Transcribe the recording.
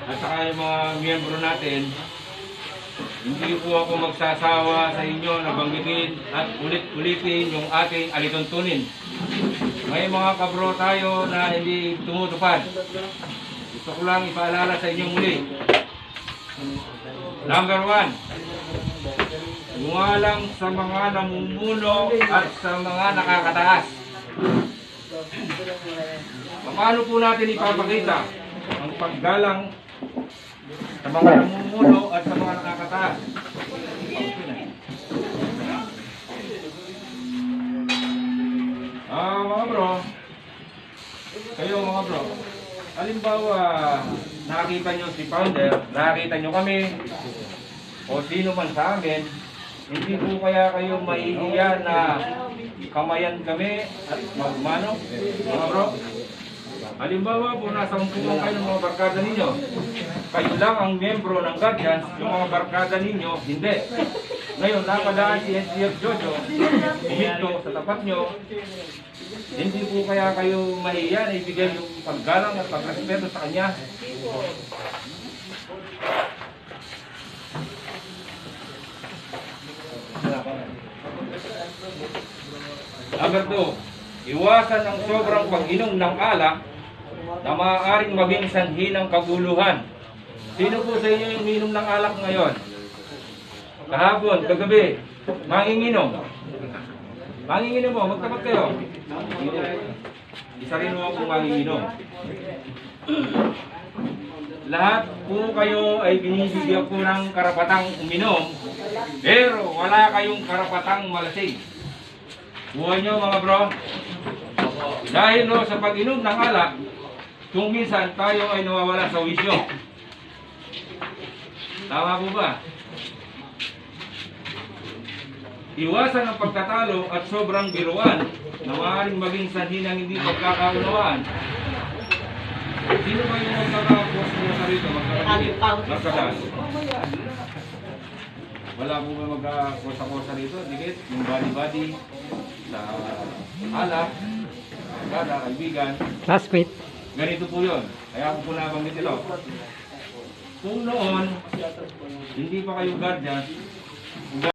at saka yung mga miyembro natin, hindi po ako magsasawa sa inyo na banggitin at ulit-ulitin yung ating alituntunin. May mga kabro tayo na hindi tumutupad. Gusto ko lang ipaalala sa inyo muli. Number 1, gumalang sa mga namumuno at sa mga nakakataas. Paano po natin ipapakita ang paggalang sa mga namumuno at sa mga nakakataas? Mga bro, kayo mga bro, halimbawa nakita nyo si founder, nakita nyo kami, o sino man sa amin, hindi po kaya kayo maiiya na kamayan kami at magmano, mga bro? Halimbawa po, nasa umpunan kayo ng mga barkada ninyo. Kayo lang ang miyembro ng Guardians, yung mga barkada ninyo, hindi. Ngayon, napadaan si NCF Jojo, huminto sa tapat nyo, hindi po kaya kayo mahiya na ibigay yung paggalang at pagrespeto sa kanya? Number 2, iwasan ang sobrang pag-inom ng alak na maaaring maging sanhi ng kaguluhan. Sino po sa inyo yung uminom ng alak ngayon? Kahapon, kagabi, manginginom. Manginginom mo, magtapat kayo. Isa rin mo akong manginginom. Lahat po kayo ay binibigyan ko ng karapatang uminom, pero wala kayong karapatang malasing. Buhay nyo mga bro. Dahil no, sa pag-inom ng alak, kung minsan tayo ay nawawala sa wisyo. Tama po ba? Iwasan ang pagtatalo at sobrang biruan na maaaring maging sanhi ng hindi pagkakaunawaan. Sino ba yung magkakapos mo sa rito? Magkakadas. Wala po ba magkakosa-kosa rito? Dikit, yung body-body sa alak, kada, kaibigan. Last quit. Ganito po yun. Kaya po nabanggit ito. Kung noon, hindi pa kayo guardians,